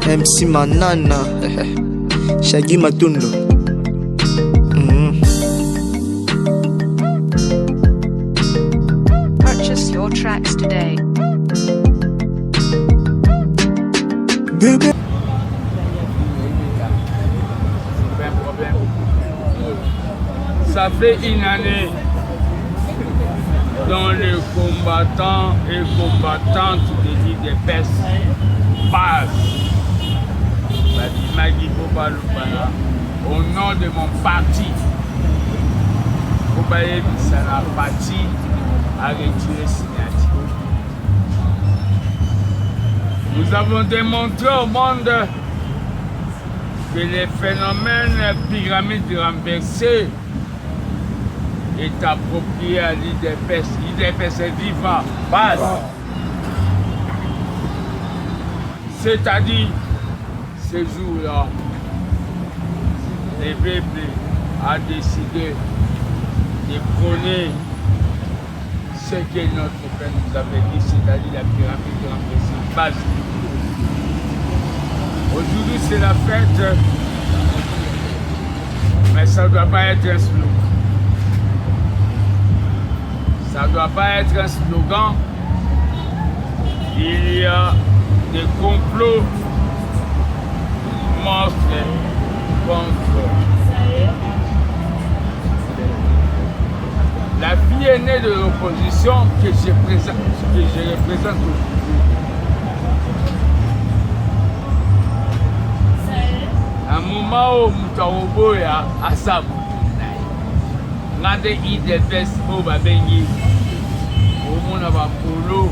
MC Manana Shaggy Matundo. Purchase your tracks today. Bébé. Ça fait une année dont les combattants et combattantes de l'IDPS passent au nom de mon parti. C'est la partie à retirer signature. Nous avons démontré au monde que les phénomènes pyramides renversées est approprié à l'IDPS. L'IDPS est vivant, base. C'est-à-dire, ce jour-là, le peuple a décidé de prôner ce que notre père nous avait dit, c'est-à-dire la pyramide renversée, base. Aujourd'hui, c'est la fête, mais ça ne doit pas être un slogan. Ça ne doit pas être un slogan. Il y a des complots monstres contre la fille aînée de l'opposition que je représente aujourd'hui. Un moment où Moutaroboya a sa Nade IDPS au Babengi, au monde à Polo,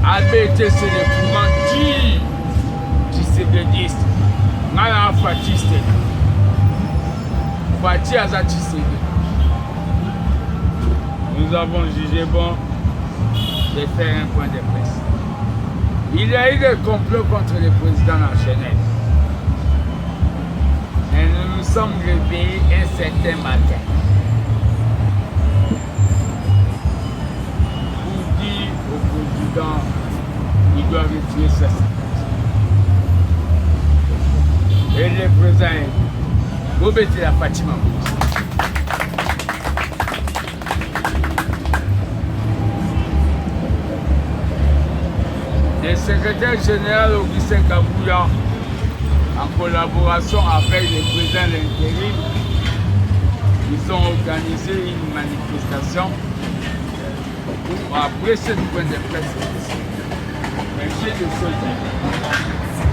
Albert c'est le courant qui se dédiste, Nana Fatiste, Fatih Azatiste. Nous avons jugé bon de faire un point de presse. Il y a eu des complots contre le président en Genève. Et nous nous sommes réveillés un certain matin pour dire au président qu'il doit retirer sa signature. Et le président est Robert la Fatima. Le secrétaire général Augustin Kabouya, en collaboration avec le président de l'intérim, ils ont organisé une manifestation pour, après cette point de presse, merci de ce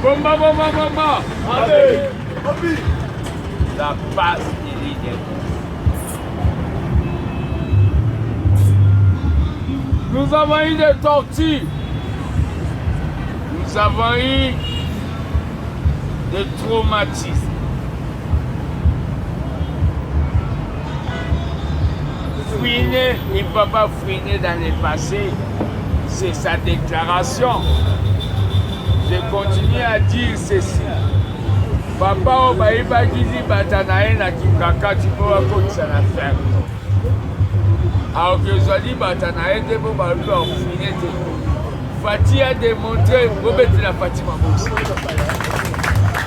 Bomba, bomba, bomba! La base de l'idée. Nous avons eu des tortues. Nous avons eu des traumatismes. Fouiner, il ne va pas fouiner dans le passé, c'est sa déclaration. Je continue à dire ceci. Papa Obaïba Gizi Batanae na Kikaka Tiboa Kotsa na ferme. Alors que Zoli Batanae Debo Balou a fouiné. Fatih a démontré Robert la Fatima Moussa.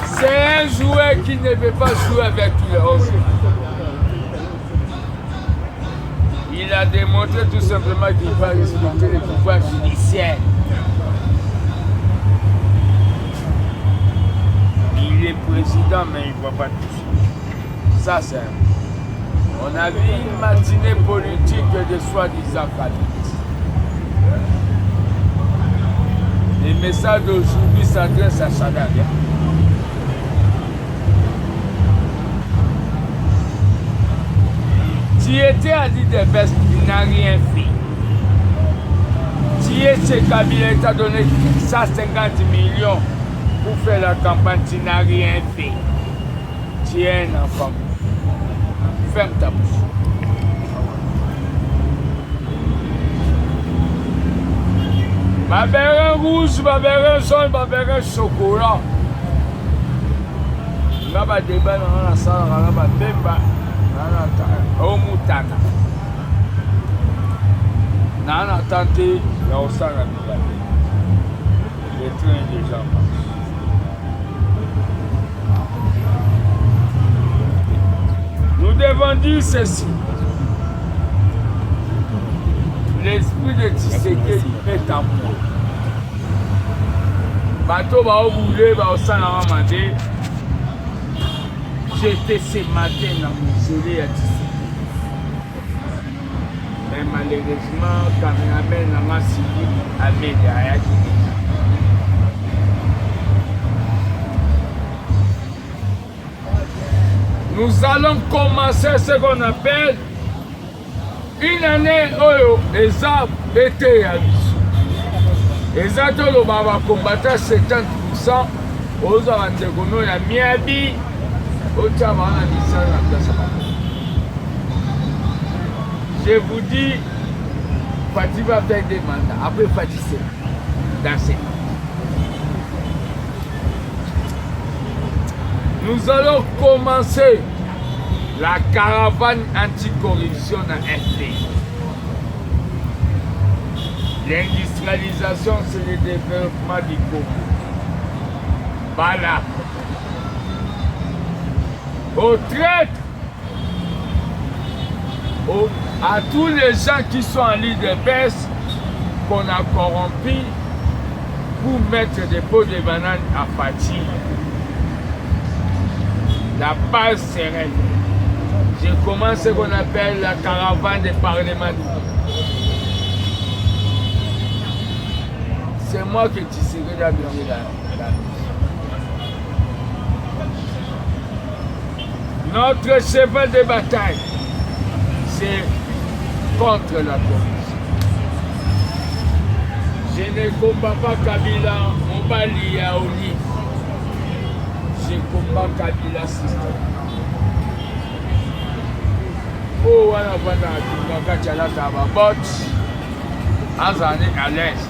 C'est un joueur qui ne veut pas jouer avec tous les autres. Il a démontré tout simplement qu'il va respecter le pouvoir judiciaire. Il est président, mais il ne va pas toucher. Ça, c'est un. On a vu une matinée politique de soi-disant qualité. Les messages d'aujourd'hui s'adressent à Chadaria. Tu étais à l'IDPS, tu n'as rien fait. Tu es chez Kabila, il t'a donné 150 millions pour faire la campagne, tu n'as rien fait. Tu es un enfant. Ferme ta bouche. Babérin rouge, babérin jaune, babérin chocolat. Là, il y a des débats dans la salle, là, il y a des débats. Au Moutana. Nana tante ya osanga mibale. Le train est déjà parti. Nous devons dire ceci. L'esprit de Tshisekedi est en moi. Bateau va au boulet, va au Salamandé. J'étais ce matin dans mon mausolée à Tshisekedi. Mais malheureusement, le caméraman n'a pas suivi à Média. Nous allons commencer ce qu'on appelle une année oyo eza été ya biso. Eza toloba ba combattre 70% oza bandeko no ya miabi otia bana misala na place bango. Je vous dis, Fati va faire des mandats. Après Fati c'est danser. Nous allons commencer la caravane anticorruption à FP. L'industrialisation, c'est le développement du Congo. Voilà. Aux traites, à tous les gens qui sont en ligne de baisse, qu'on a corrompus pour mettre des pots de bananes à Fati. La base sereine. Je commence ce qu'on appelle la caravane des parlements. C'est moi qui tisserai la Notre cheval de bataille, c'est contre la corruption. Je ne combats pas Kabila, on va lier à Oli. Je combats Kabila système. Oh, wana bana tunaka chala taba bot azane à l'aise.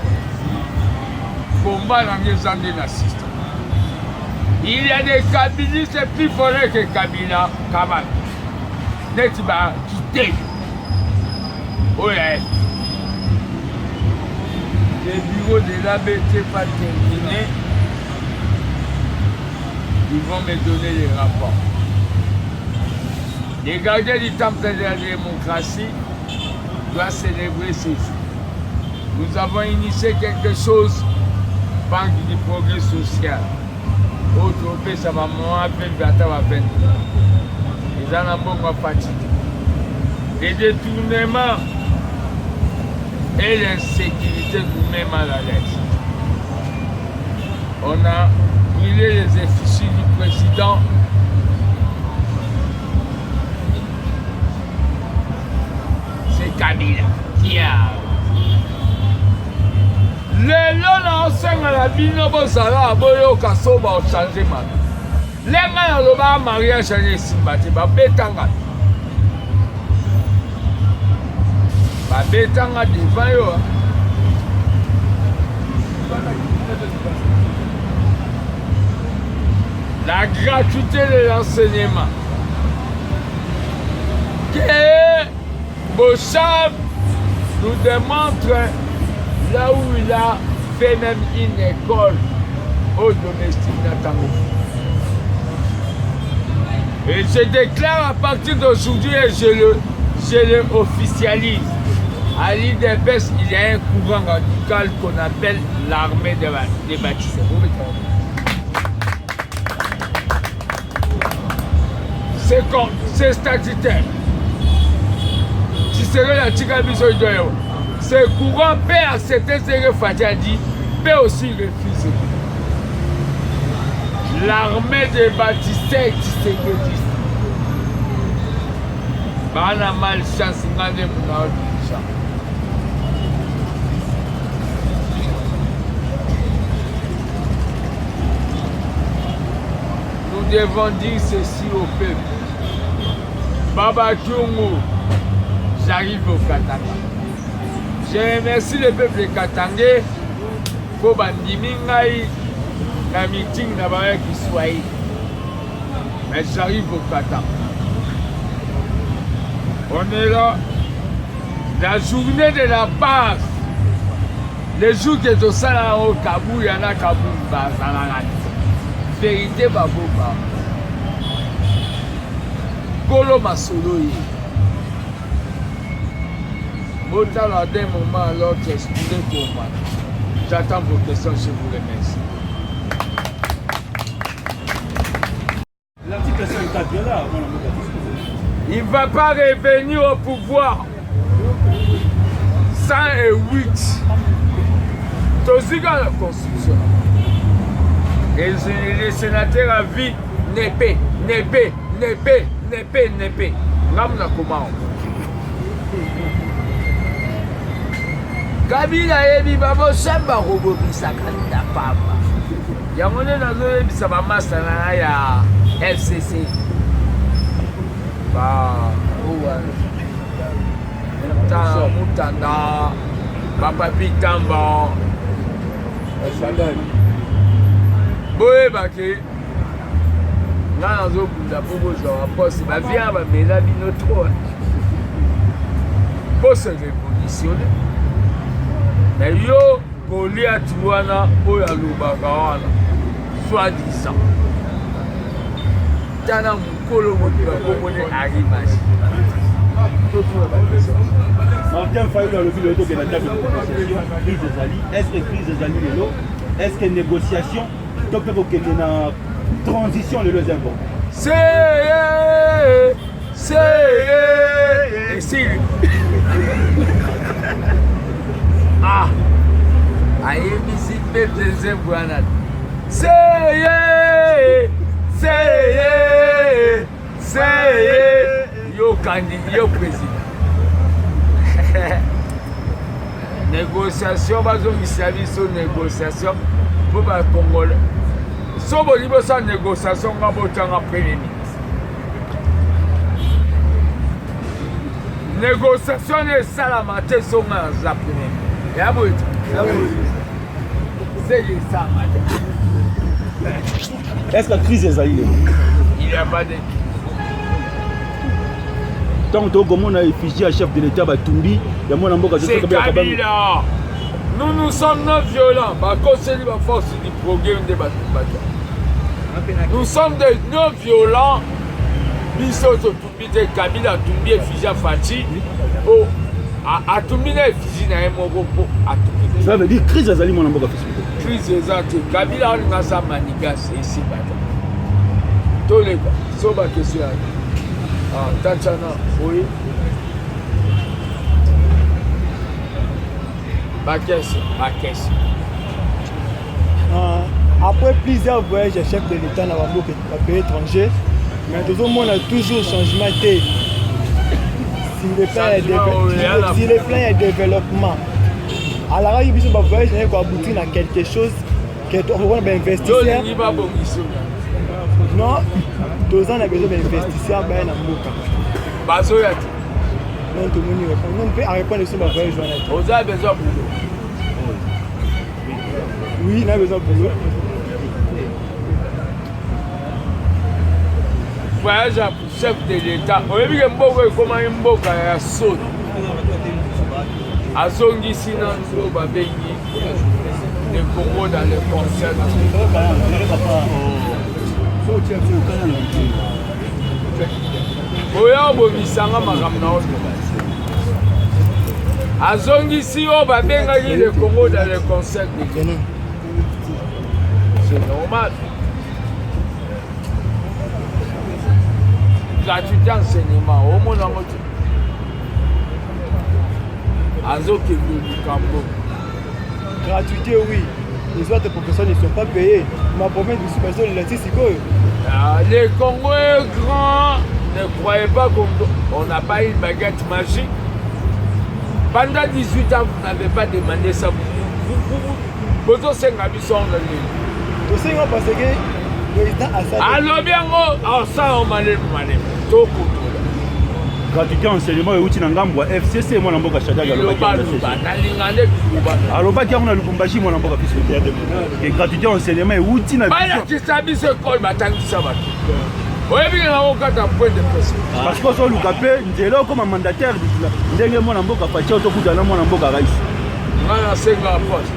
Combat dans les années nazistes. Il y a des kabilistes plus forts que Kabila, Kamal. N'est-ce pas quitter? Oui. Les bureaux de l'ABT pas terminés. Ils vont me donner les rapports. Les gardiens du temple de la démocratie doivent célébrer ces jours. Nous avons initié quelque chose, Banque du progrès social. Autre pays, ça va moins peine, ça va peine. Les anambons vont fatiguer. Les détournements et l'insécurité nous mettent mal à l'aise. On a brûlé les effigies du président. C'est Kabila qui a. Lelo na osenga la bino bozala boyo kasoba o changer ma. Lenga ya loba mariage ya simbati ba betanga. Ba betanga devant yo. La gratuité de l'enseignement. Que Bochab nous démontre là où il a fait même une école au domestique Natango. Et je déclare à partir d'aujourd'hui et je le officialise. À l'île des Besses, il y a un courant radical qu'on appelle l'armée des bâtisseurs. C'est statutaire. Si c'est la tika biso doyo. Ce courant peut accepter ce que Fati a dit, peut aussi refuser. L'armée des bâtisseurs qui se dit. On a malchance, on a des gens. Nous devons dire ceci au peuple. Baba Kyongo, j'arrive au Katanga. Je remercie le peuple katangais pour bandimi ngai na meeting na ba Kiswahili. Mais j'arrive au Katanga. On est là, la journée de la base. Les jours que tu sala au Kabou, il y en a Kabou, vérité, Baboba. Kolo Masolo. Autant à des moments à l'autre, excusez pour moi. J'attends vos questions, je vous remercie. L'article 54 est là. Il ne va pas revenir au pouvoir. 108. Toziga la Constitution. Et les sénateurs à vie, n'épée. Ramna comment? Kabila yebi babo samba robo bisaka na papa. Yamone nazo yebi saba master na ya FCC. Ba owa. Mutanda. Papa Pitamba. Boye bake. Nga nazo bunda bobo zo poste ba vient ba mela bino trop. Poste révolutionnaire. Mais yo, Goliath wana oyo alobaka wana soi-disant. Tana mukolo moto akomone arimage. Martin Fayou a levé le dos de la table de négociation. Crise des alliés. Est-ce que crise des alliés est là? Est-ce que négociation? Donc, il faut qu'il y ait une transition de deux impôts. C'est et si ah ayebisi mpe deuxième bwana seye yo candidat yo président négociation bazongisa biso négociation mpo bacongolais so boli bosa négociation nga botanga premier ministre négociation esalama te so nga aza premier ministre ya boyita est-ce que la crise des alliés? Il n'y a pas de... Tant que on a réfugié à chef de l'État, Batumbi, il y a mon amboka. C'est Kabila. Nous sommes non violents. Nous sommes des non violents. Kabila, Tumbi et Fija Fati. A Tumbi et Fiji n'a pas ça veut dire crise des alliés, mon amboka. Crise des alliés. Kabila, on a sa manigas ici. Tous les gars, c'est ma question. Ah, Tachana, oui. Ma question. Après plusieurs voyages à chef de l'État dans les pays étrangers, mais tout le monde a toujours changement de si le plan est développement. Alors, il y a un voyage qui aboutir à quelque chose que on va investir. Non, 2 ans, on a besoin d'investisseurs dans le Mouka. Bazoyat. Non, tout le monde répond. Non, on peut répondre sur ma voyage. Vous avez besoin de boulot. Oui, on a besoin de boulot. Voyage à chef de l'État. On a vu que Mboka est comme un Mboka à Saut. À Zongi, sinon, on va payer les Congo dans les concerts. Oya obongisanga makambo na oyo azongisi oyo babengaki le Congo dans le concert c'est normal gratuité enseignement omonango te azokende likambo gratuité oui les autres professeurs ne sont pas payés ma promesse de subvention de l'artiste le Congo est grand. Ne croyez pas qu'on n'a pas une baguette magique. Pendant 18 ans, vous n'avez pas demandé ça. Vous avez fait parce que le président a ça. Alors bien, ça, on m'a dit. gratuité enseignement et outil n'angambwa FCC moi n'amboka chada alobaki on a Lubumbashi moi n'amboka piso et gratuité enseignement et outil na bana kisabiso école batangisa bato oyebi na okata point de presse parce que so luka pe nzelo comme mandataire ndenge moi n'amboka fachi otokuta na moi n'amboka rais Ngana senga poste.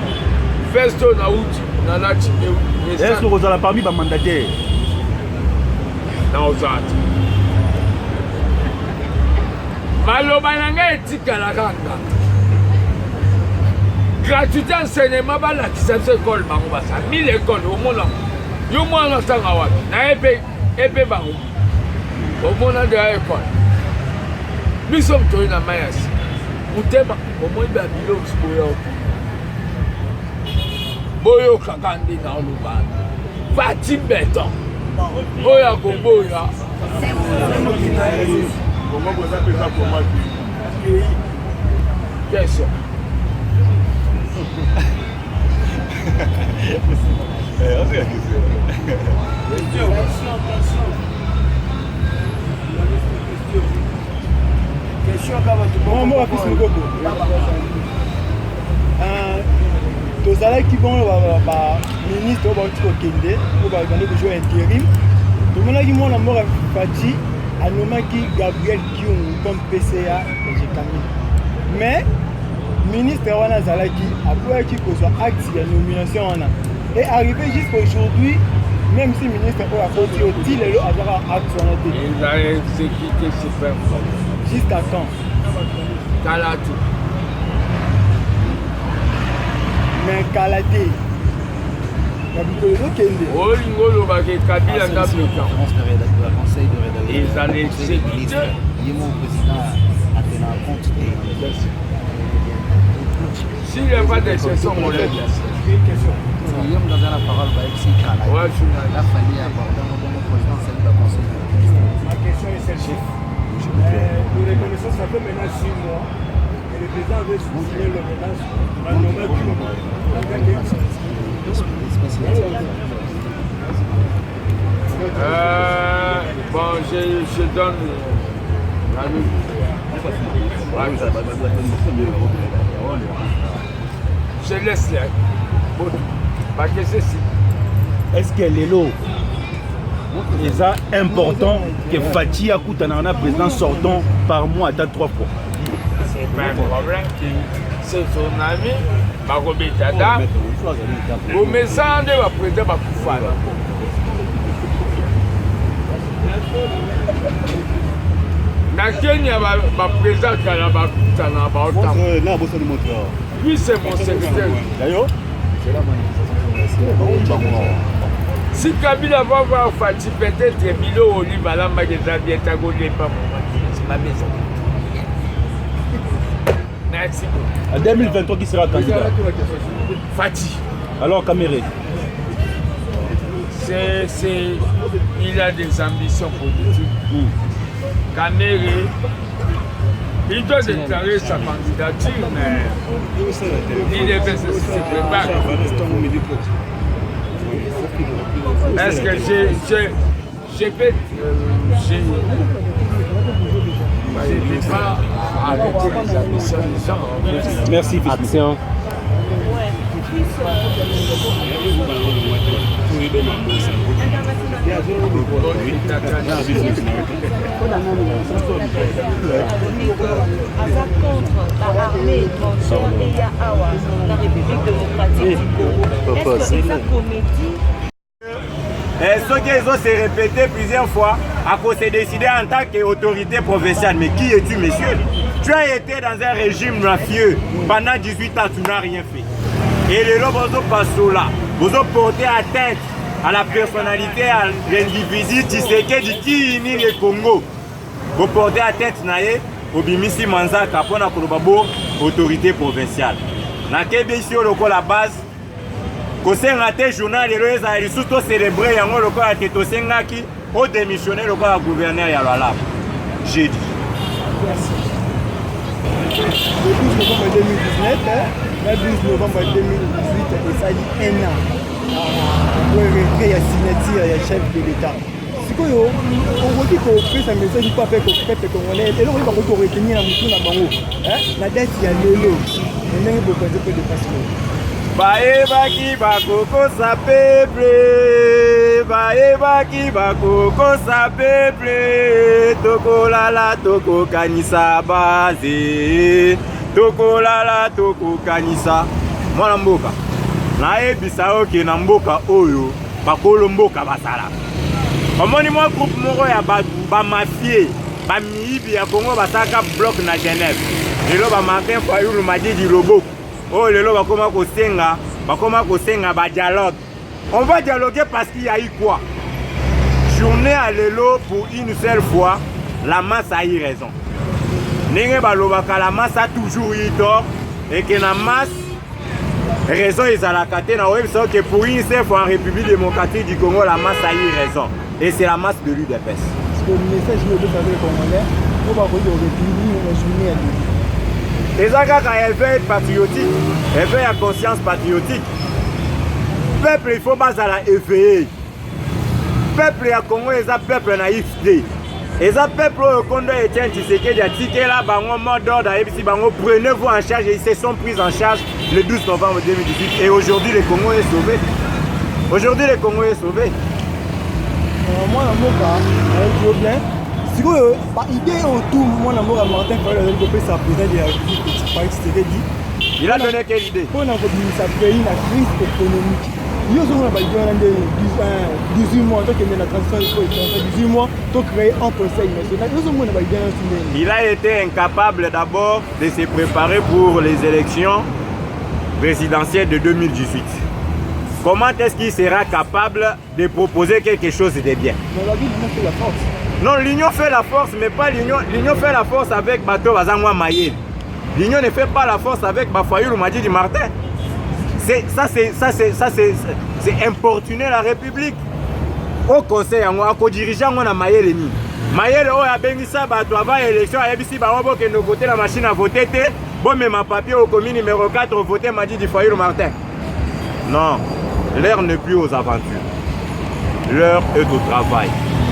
Festo na uti na lati e. Est-ce que vous avez parmi les mandataires? Na ozati. Maloba nanga etikala kanga. Gratuité enseignement balakisa école bango basa 1000 écoles au monde. Yo mwana sanga wapi na ebe bango. Au monde de école. Nous sommes tous na mayasi. Mutema au moins ba bilo boyo. Boyo kakandi na oluba. Fati beton. Oya goboya. Comment vous appelez ça pour moi? Question. tozalaki bongo baministre oyo bauti kokende oyo babandi kozwa intérim tomonaki mwana moko Faci anomaki Gabriel Kiungu comme PCA Ejekami mais ministre wana azalaki apoyaki kozwa acte ya nomination wana et arrivé jusqu'aujourd'hui même si ministre oyo akoti oti lelo azaka acte wana te Ils ont exécuté super fort. jusqu'à quand Kalatu. mais kala te babikolo ezokende Olingo lobaki Kabila Ndabika. Conseil de rédaction. Ils allaient exécuter. Mon président a tenu en compte des S'il n'y a pas d'exception, on l'a dit. Guillaume dans la parole va expliquer à Ouais, je suis là. la famille aborder mon président celle du conseil de rédaction. Ma question est celle-ci. Nous reconnaissons ça fait maintenant 6 mois et le président avait signé le menace à nommer Bon, je donne la nuit. Je laisse là. Parce que c'est si. Est-ce que Lelo est important que Faci a coûté un président sortant par mois à 3 fois? C'est pas un problème. C'est son ami. Barobetada. Au message de la présidente Bakoufala. Na Kenya, ma président Kalabakutana Baotam. Lui, c'est mon secrétaire. D'ailleurs, Si Kabila va voir Faci, peut-être Milo Olibala Mageza Bietago n'est pas c'est ma maison. Merci beaucoup. en 2023, qui sera candidat? Faci. Alors, Caméré. Il a des ambitions politiques. Kamere, il doit déclarer sa candidature, mais il devait se préparer. Est-ce que je peux je ne vais pas arrêter les ambitions des gens. Merci, Action. aza contre l'armée console ya awa na République démocratique du Congo. Est-ce que eza comédie? Ce qu'ils ont se répété plusieurs fois, à cause de décider en tant qu'autorité provinciale. Mais qui es-tu, monsieur? Tu as été dans un régime mafieux pendant 18 ans, tu n'as rien fait. Et les lots, vous ont porté atteinte à la personnalité, à l'individu Tshisekedi qui unit le Congo. Vous portez atteinte au Bimisi Manzaka pour la autorité provinciale. Na Kébési au la base. Kosenga te journal lelo ezali surtout célébrer yango lokola te tosengaki au démissionner lokola gouverneur ya Lualaba. J'ai dit. Le 12 novembre 2019, le 12 novembre 2018, et ça dit 1 an pour retrait la signature du chef de l'État. Si vous avez fait un message pour faire que le Congolais, et là, on va retenir la mouton à Bango. La dette, il y a l'élo. On a eu beaucoup de passeport. Baebaki bakoko sa peuple, baebaki bakoko sa peuple, toko lala toko kanisa base, tokolala tokokanisa mwana mboka nayebisa yo ke na mboka oyo bakolo mboka basala omoni mwa groupe moko ya bamafie bamiyibi ya Congo basaka bloc na Genève lelo Martin Fayulu Madidi Loboko oyo lelo bakoma kosenga ba dialogue. On va dialoguer parce qu'il y a eu quoi? Journée à l'élo pour une seule fois, la masse a eu raison. N'enge balobaka la masse a toujours eu tort et que la masse raison ils a la caté na web que pour une seule fois en République démocratique du Congo la masse a eu raison et c'est la masse de l'UDPS. Parce que le message que vous avez congolais, on va regarder au République la journée à l'UDPS. Les agents éveil patriotique, éveil à conscience patriotique. Peuple il faut pas à la éveiller. Peuple à Congo et ça peuple naïf. Et ça peuple au Congo et tiens tu sais qu'il y a ticket là bango mot d'ordre et puis bango prenez-vous en charge et ils se sont pris en charge le 12 novembre 2018 et aujourd'hui le Congo est sauvé. Aujourd'hui le Congo est sauvé. Moi dans mon cas, un problème. Si vous avez idée autour moi dans mon cas Martin Fayulu a sa présidente de la République par extérieur dit. Il a donné quelle idée? Pour nous sa pays la crise économique. Nous avons 18 mois, donc il y a la transition 18 mois, donc créer un conseil national. Il a été incapable d'abord de se préparer pour les élections présidentielles de 2018. Comment est-ce qu'il sera capable de proposer quelque chose de bien? Non, l'union fait la force, mais pas l'union. L'union fait la force avec Bato Bazangwa Mayel. L'union ne fait pas la force avec Fayulu Madidi Martin. C'est importuner la République. Au conseil, on dirige on Mayel ni. Mayel a bengisa bato avant élection a yebisi ba wabo que nous voter la machine à voter té. Bon mais ma papier au commune numéro 4 voter Madidi Fayulu Martin. Non, l'heure n'est plus aux aventures. L'heure est au travail.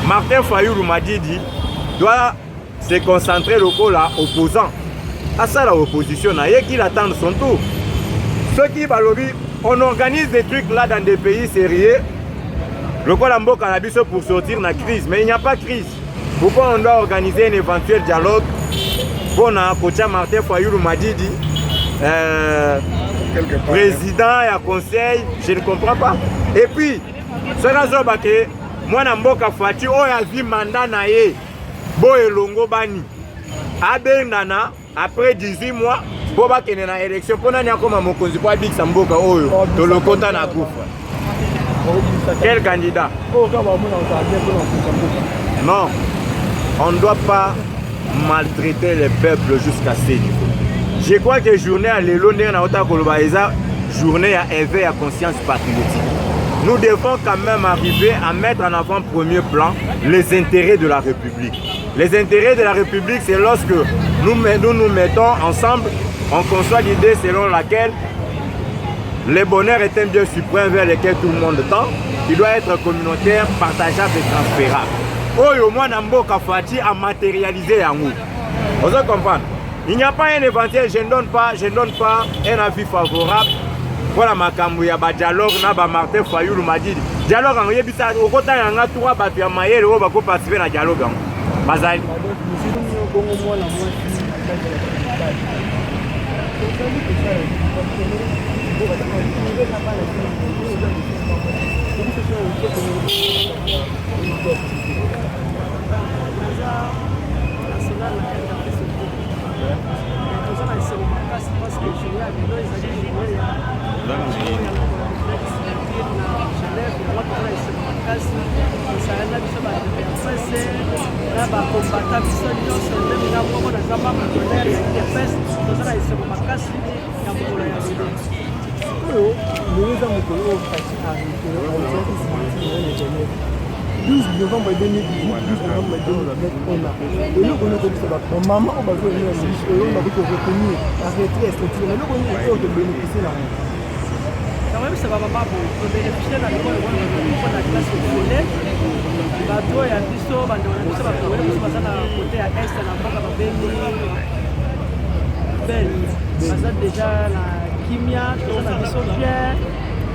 Martin Fayulu Madidi doit se concentrer le coup là opposant. À ça la opposition n'a qu'il attend son tour. Ceux qui balobi, on organise des trucs là dans des pays sérieux. Le Colombo cannabis pour sortir de la crise, mais il n'y a pas de crise. Pourquoi on doit organiser un éventuel dialogue pour coach Martin Fayulu Madidi, président et conseil, je ne comprends pas. Et puis, ce raison que moi Namboka Fati, on a vu mandat naé, Boy Longo Bani, Abenana, après 18 mois, Boba qui est dans l'élection, pour nous comme mon consul, pour Big Samboka, dans le compte na Goufa. Quel candidat? Non, on ne doit pas maltraiter les peuples jusqu'à ce niveau. Je crois que journée à l'élo, journée à éveil à conscience patriotique. Nous devons quand même arriver à mettre en avant premier plan les intérêts de la République. Les intérêts de la République, c'est lorsque nous nous mettons ensemble, on conçoit l'idée selon laquelle le bonheur est un bien suprême vers lequel tout le monde tend. Il doit être communautaire, partageable et transférable. Oh, au moins, Namboka Fati a matérialisé en nous. Vous comprenez? Il n'y a pas un éventuel, je ne donne pas un avis favorable. Voilà ma camouya, dialogue, na Martin Fayulu Madidi. Dialogue en yebisa, au côté il y a trois bateaux à mailler, on va participer à dialogue. Bazali.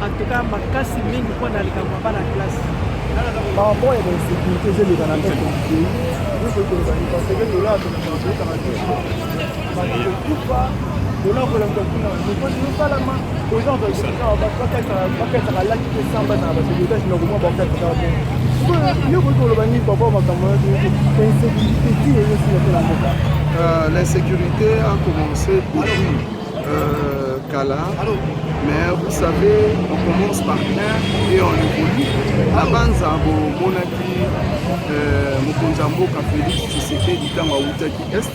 en tout cas, ma casse mingi pour dans le pas la classe. Par rapport à la sécurité, j'ai les Canadiens compliqués. Il faut que les Canadiens, parce que là, on a L'insécurité a commencé depuis Kala, mais vous savez, on commence par rien et on évolue. La Banza, Monaki, Mokonzamboka Félix Tshisekedi Tamba Outaki Est,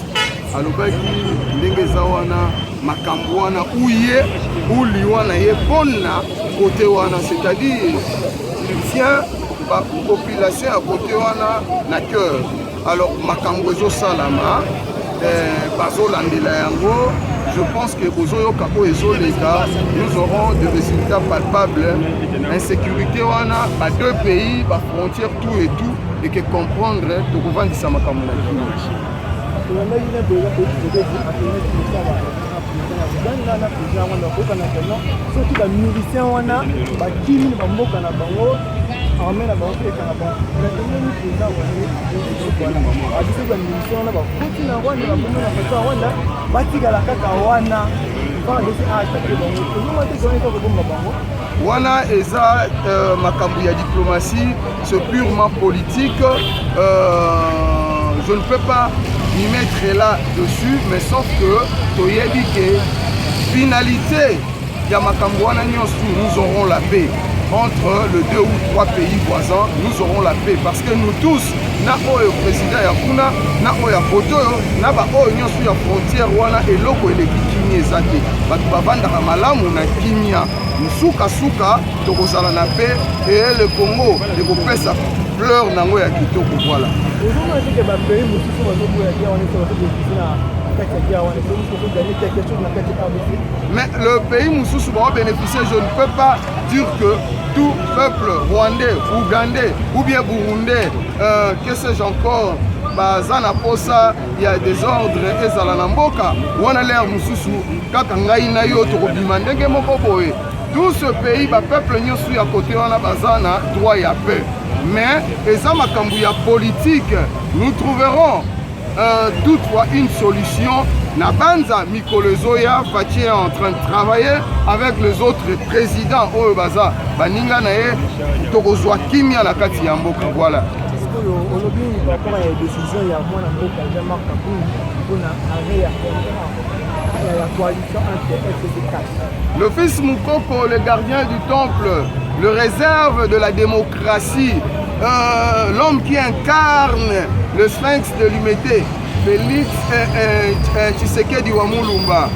alobaki ndenge zawana makambo wana uye uli wana ye pona côté wana, c'est-à-dire il tient la population à côté wana na cœur. Alors makambo ezo salama bazo landela yango. Je pense que nous aurons des résultats palpables. L'insécurité, on a deux pays, la frontière, tout et tout, et que comprendre, tout le monde ça m'a comme wana eza makambo ya diplomatie, c'est purement politique. Je ne peux pas m'y mettre là-dessus, mais sauf que toyebi que finalité ya makambo wana nyonso, nous aurons la paix. Entre les 2 ou 3 pays voisins, nous aurons la paix. Parce que nous tous, na oyo président ya kuna, na oyo poto, na ba oyo nyonso ya frontière wana eloko eleki kimia ezate. Batu bavandaka malamu na kimia. Musuka suka tokozala na paix et le Congo ekopesa fleur nango ya kitoko voilà. Mais le pays Moussoussou va bénéficier, je ne peux pas dire que tout peuple rwandais, ougandais ou bien burundais, que sais-je encore, Bazana Posa, il y a des ordres et Zalanamboka, ou on a l'air Moussoussou, Kakangaïna Yoto, Bimandenge Mokoboé. Tout ce pays, le peuple n'y est à côté, on a Bazana, droit et paix. Mais, et ça, ma cambouya politique, nous trouverons toutefois une solution. Nabanza Mikolo Zoya Fachi est en train de travailler avec les autres présidents au Baza. Baninga nae Tokozwa Kimia la kati ya mboka voilà. Le fils Moukoko, le gardien du temple, le réserve de la démocratie, l'homme qui incarne le sphinx de l'humanité, Félix Tshisekedi wa Mulumba,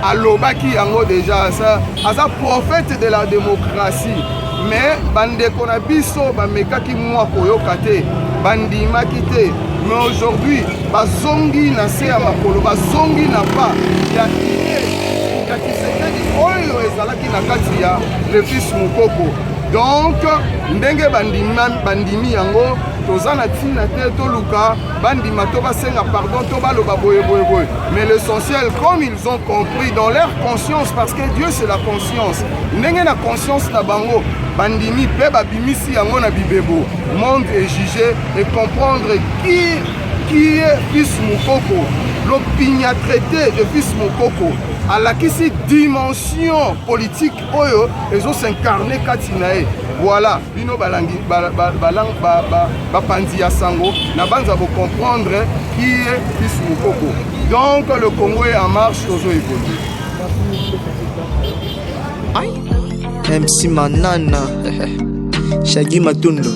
alobaki yango déjà ça, asa prophète de la démocratie. Mais bandeko na biso bamekaki mwa koyoka te, bandimaki te. Mais aujourd'hui, bazongi na se ya makolo, bazongi na pa ya Tshisekedi oyo ezalaki na kati ya le fils Moukoko. Donc, ndenge bandimi yango, tozana tina te toluka, bandima toba senga pardon, toba loba boye boye boye. Mais l'essentiel, comme ils ont compris dans leur conscience, parce que Dieu c'est la conscience. Ndenge na conscience na bango, bandimi pe babimisi yango na bibebo. Monde est jugé et comprendre qui est fils Moukoko. L'opinion traité de fils Moukoko. À la kisi dimension politique oyo ezo s'incarner katinae voilà bino balangi bapanzi ya sango na banza bo comprendre qui est fils Moukoko. Donc le Congo est en marche ozo évoluer. MC Manana Shaggy Matundo.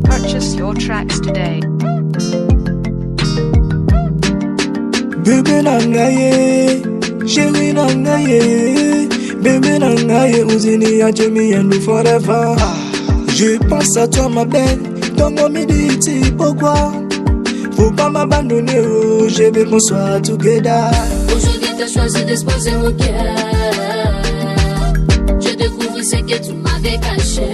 Purchase your tracks today. Bébé nangaye, chérie nangaye, bébé nangaye, Ouzini ya Jimmy and you forever. Je pense à toi ma belle, ton nom me dit pourquoi. Faut pas m'abandonner, oh, je veux qu'on soit together. Aujourd'hui t'as choisi d'exposer mon cœur. Je découvre ce que tu m'avais caché.